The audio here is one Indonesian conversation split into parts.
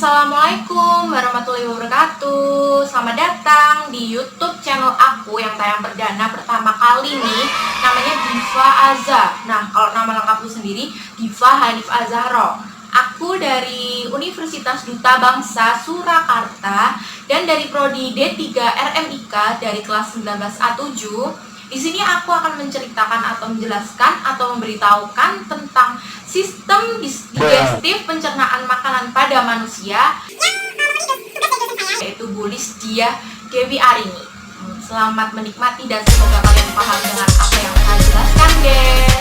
Assalamualaikum warahmatullahi wabarakatuh. Selamat datang di YouTube channel aku yang tayang perdana pertama kali nih. Namanya Diva Aza. Nah, kalau nama lengkapku sendiri Diva Hanif Azahro. Aku dari Universitas Duta Bangsa Surakarta dan dari prodi D3 RMIK dari kelas 19A7. Di sini aku akan menceritakan atau menjelaskan atau memberitahukan tentang sistem digestif pencernaan makanan pada manusia, yaitu Bu Lisdia Dewi Arini. Selamat menikmati dan semoga kalian paham dengan apa yang saya jelaskan, guys.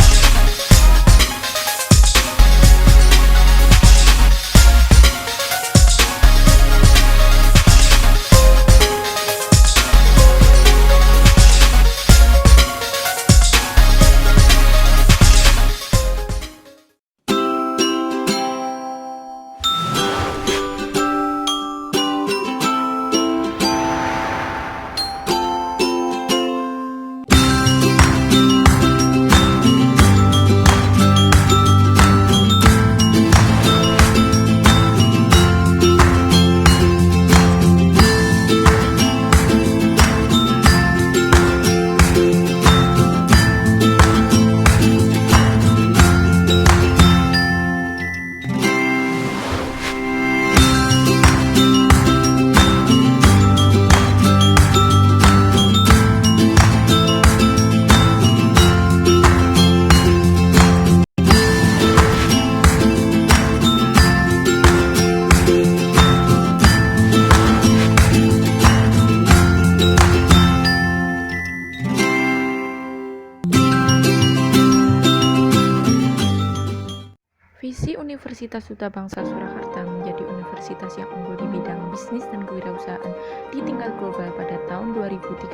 Visi Universitas Duta Bangsa Surakarta menjadi universitas yang unggul di bidang bisnis dan kewirausahaan di tingkat global pada tahun 2038.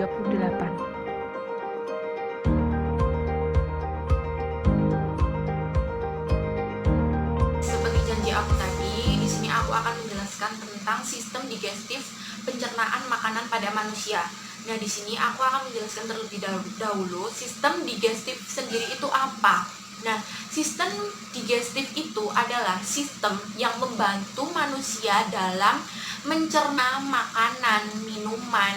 Seperti janji aku tadi, di sini aku akan menjelaskan tentang sistem digestif pencernaan makanan pada manusia. Nah, di sini aku akan menjelaskan terlebih dahulu sistem digestif sendiri itu apa. Nah, sistem digestif itu adalah sistem yang membantu manusia dalam mencerna makanan, minuman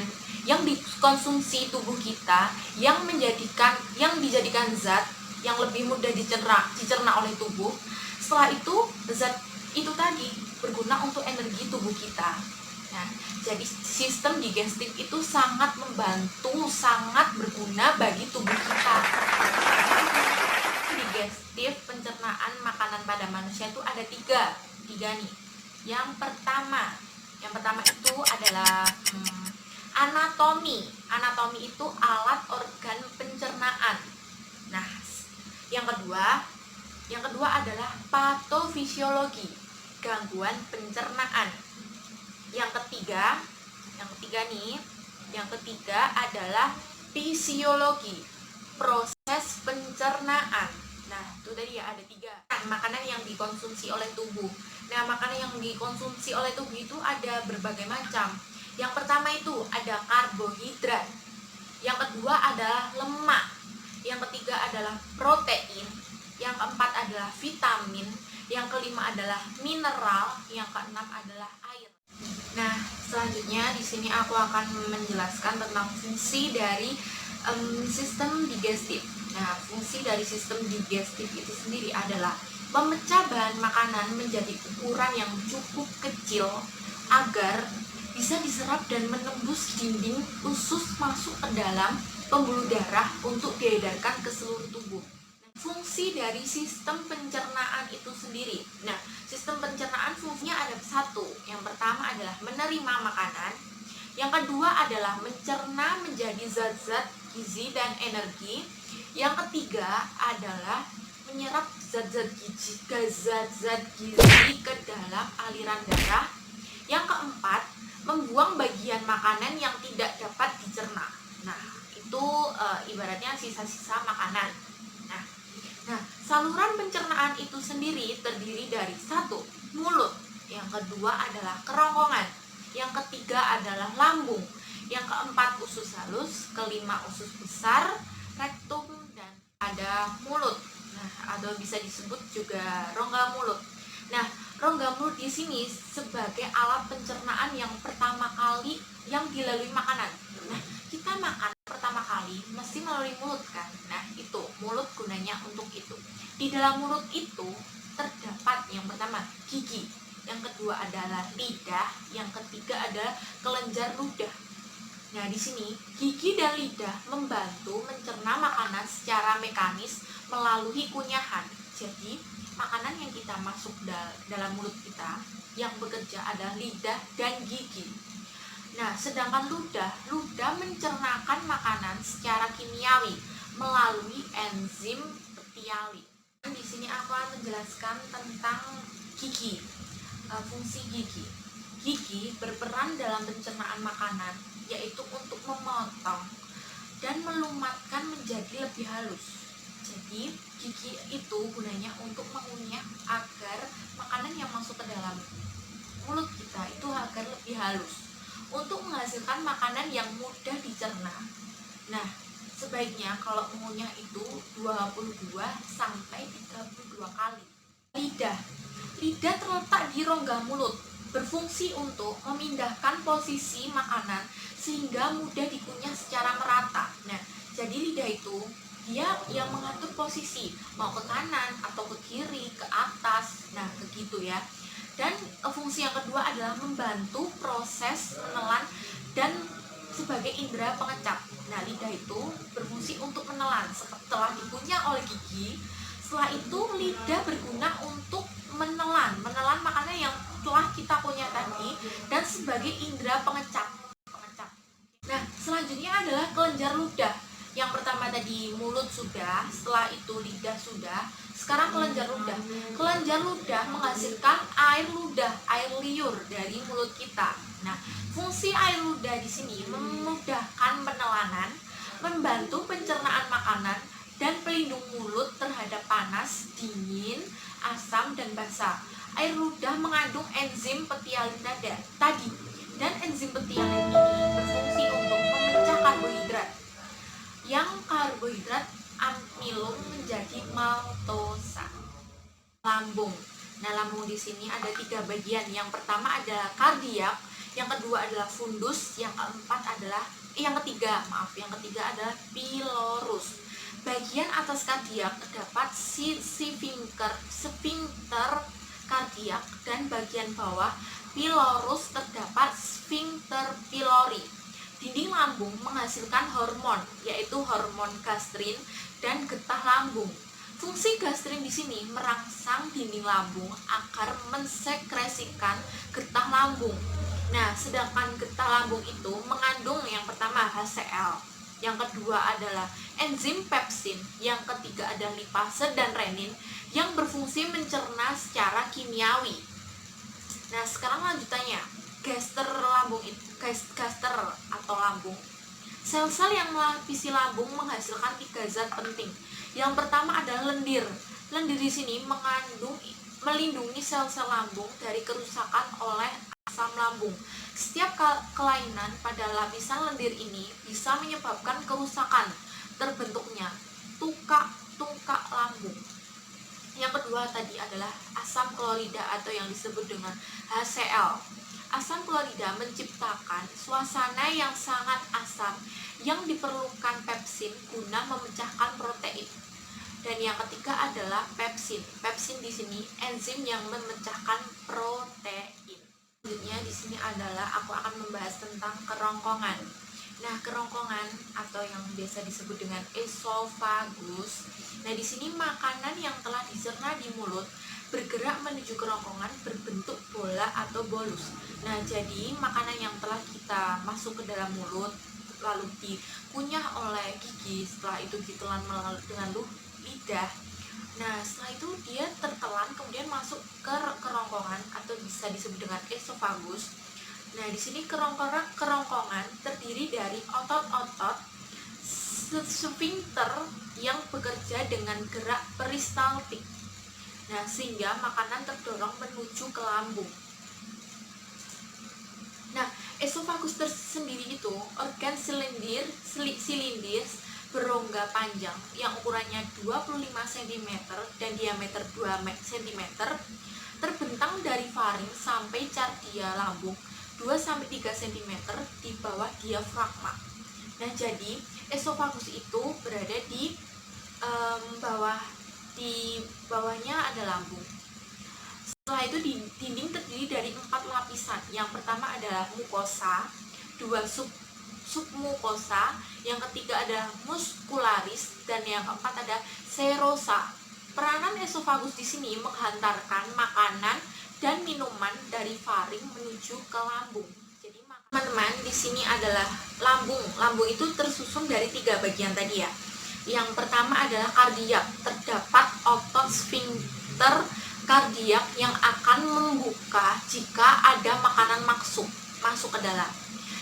yang dikonsumsi tubuh kita yang dijadikan zat yang lebih mudah dicerna oleh tubuh. Setelah itu, zat itu tadi berguna untuk energi tubuh kita. Nah, jadi sistem digestif itu sangat membantu, sangat berguna bagi tubuh kita. Digestif pencernaan makanan pada manusia itu ada tiga nih. Yang pertama itu adalah anatomi. Anatomi itu alat organ pencernaan. Nah, yang kedua adalah patofisiologi, gangguan pencernaan. Yang ketiga adalah fisiologi, proses pencernaan. Nah, itu tadi ya, ada tiga. Makanan yang dikonsumsi oleh tubuh. Nah, makanan yang dikonsumsi oleh tubuh itu ada berbagai macam. Yang pertama itu ada karbohidrat. Yang kedua adalah lemak. Yang ketiga adalah protein. Yang keempat adalah vitamin. Yang kelima adalah mineral. Yang keenam adalah air. Nah, selanjutnya di sini aku akan menjelaskan tentang fungsi dari sistem digestif. Nah, fungsi dari sistem digestif itu sendiri adalah memecah bahan makanan menjadi ukuran yang cukup kecil agar bisa diserap dan menembus dinding usus masuk ke dalam pembuluh darah untuk diedarkan ke seluruh tubuh. Fungsi dari sistem pencernaan itu sendiri. Nah, sistem pencernaan fungsinya ada satu. Yang pertama adalah menerima makanan. Yang kedua adalah mencerna menjadi zat-zat gizi dan energi. Yang ketiga adalah menyerap zat-zat gizi ke dalam aliran darah. Yang keempat, membuang bagian makanan yang tidak dapat dicerna. Nah, itu ibaratnya sisa-sisa makanan. Nah, saluran pencernaan itu sendiri terdiri dari satu, mulut. Yang kedua adalah kerongkongan. Yang ketiga adalah lambung. Yang keempat usus halus. Kelima usus besar, rektum, dan ada mulut. Nah, atau bisa disebut juga rongga mulut. Nah, rongga mulut di sini sebagai alat pencernaan yang pertama kali yang dilalui makanan. Nah, kita makan pertama kali mesti melalui mulut kan. Nah, itu mulut gunanya untuk itu. Di dalam mulut itu terdapat yang pertama gigi, yang kedua adalah lidah, yang ketiga adalah kelenjar ludah. Nah, di sini gigi dan lidah membantu mencerna makanan secara mekanis melalui kunyahan. Jadi, makanan yang kita masuk dalam mulut kita yang bekerja adalah lidah dan gigi. Nah, sedangkan ludah mencernakan makanan secara kimiawi melalui enzim petiali. Di sini aku akan menjelaskan tentang gigi, fungsi gigi. Gigi berperan dalam pencernaan makanan, yaitu untuk memotong dan melumatkan menjadi lebih halus. Jadi, gigi itu gunanya untuk mengunyah agar makanan yang masuk ke dalam mulut kita itu agar lebih halus, untuk menghasilkan makanan yang mudah dicerna. Nah, sebaiknya kalau mengunyah itu 22 sampai 32 kali. Lidah terletak di rongga mulut, berfungsi untuk memindahkan posisi makanan sehingga mudah dikunyah secara merata. Nah, jadi lidah itu dia yang mengatur posisi, mau ke kanan atau ke kiri, ke atas, nah begitu ya. Dan fungsi yang kedua adalah membantu proses menelan dan sebagai indera pengecap. Nah, lidah itu berfungsi untuk menelan setelah dikunyah oleh gigi. Setelah itu lidah berguna untuk menelan makanan yang telah kita kunyah tadi dan sebagai indera pengecap. Nah, selanjutnya adalah kelenjar ludah. Yang pertama tadi mulut sudah, setelah itu lidah sudah, sekarang kelenjar ludah. Kelenjar ludah menghasilkan air ludah, air liur dari mulut kita. Nah, fungsi air ludah di sini memudahkan penelanan, membantu pencernaan makanan, dan pelindung mulut terhadap panas, dingin, asam, dan basah. Air ludah mengandung enzim petialin tadi, dan enzim petialin ini berfungsi untuk memecah karbohidrat. Yang karbohidrat amilum menjadi maltosa. Lambung. Nah, lambung di sini ada 3 bagian. Yang pertama adalah kardiak, yang kedua adalah fundus, yang ketiga adalah pilorus. Bagian atas kardiak terdapat sphincter kardiak dan bagian bawah pilorus terdapat sphincter pylori. Dinding lambung menghasilkan hormon, yaitu hormon gastrin dan getah lambung. Fungsi gastrin di sini merangsang dinding lambung agar mensekresikan getah lambung. Nah, sedangkan getah lambung itu mengandung yang pertama HCl, yang kedua adalah enzim pepsin, yang ketiga adalah lipase dan renin yang berfungsi mencerna secara kimiawi. Nah, sekarang lanjutannya, gaster atau lambung. Sel-sel yang melapisi lambung menghasilkan 3 zat penting. Yang pertama adalah lendir. Lendir di sini melindungi sel-sel lambung dari kerusakan oleh asam lambung. Setiap kelainan pada lapisan lendir ini bisa menyebabkan kerusakan, terbentuknya tungkak lambung. Yang kedua tadi adalah asam klorida atau yang disebut dengan HCl. Asam klorida menciptakan suasana yang sangat asam yang diperlukan pepsin guna memecahkan protein. Dan yang ketiga adalah pepsin. Pepsin di sini enzim yang memecahkan protein. Selanjutnya di sini adalah aku akan membahas tentang kerongkongan. Nah, kerongkongan atau yang biasa disebut dengan esofagus. Nah, di sini makanan yang telah dicerna di mulut bergerak menuju kerongkongan berbentuk bola atau bolus. Nah, jadi makanan yang telah kita masuk ke dalam mulut lalu dikunyah oleh gigi, setelah itu ditelan dengan lidah. Nah, setelah itu dia tertelan kemudian masuk ke kerongkongan atau bisa disebut dengan esofagus. Nah, di sini kerongkongan terdiri dari otot-otot sphincter yang bekerja dengan gerak peristaltik. Nah, sehingga makanan terdorong menuju ke lambung. Nah, esofagus tersendiri itu organ silindris berongga panjang yang ukurannya 25 cm dan diameter 2 cm terbentang dari faring sampai cardia lambung 2-3 cm di bawah diafragma. Nah, jadi esofagus itu berada di bawahnya ada lambung. Setelah itu dinding terdiri dari 4 lapisan. Yang pertama adalah mukosa, 2 submukosa, yang ketiga adalah muscularis, dan yang keempat ada serosa. Peranan esofagus di sini menghantarkan makanan dan minuman dari faring menuju ke lambung. Jadi teman-teman, di sini adalah lambung. Lambung itu tersusun dari 3 bagian tadi ya. Yang pertama adalah kardiak. Terdapat otot sfinkter kardiak yang akan membuka jika ada makanan masuk ke dalam.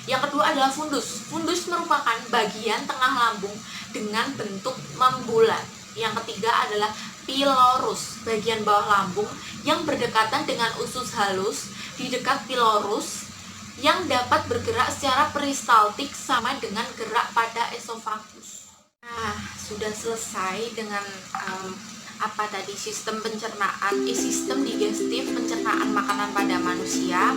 Yang kedua adalah fundus. Fundus merupakan bagian tengah lambung dengan bentuk membulat. Yang ketiga adalah pilorus, bagian bawah lambung yang berdekatan dengan usus halus di dekat pilorus yang dapat bergerak secara peristaltik sama dengan gerak pada esofagus. Nah, sudah selesai dengan sistem pencernaan, sistem digestif pencernaan makanan pada manusia.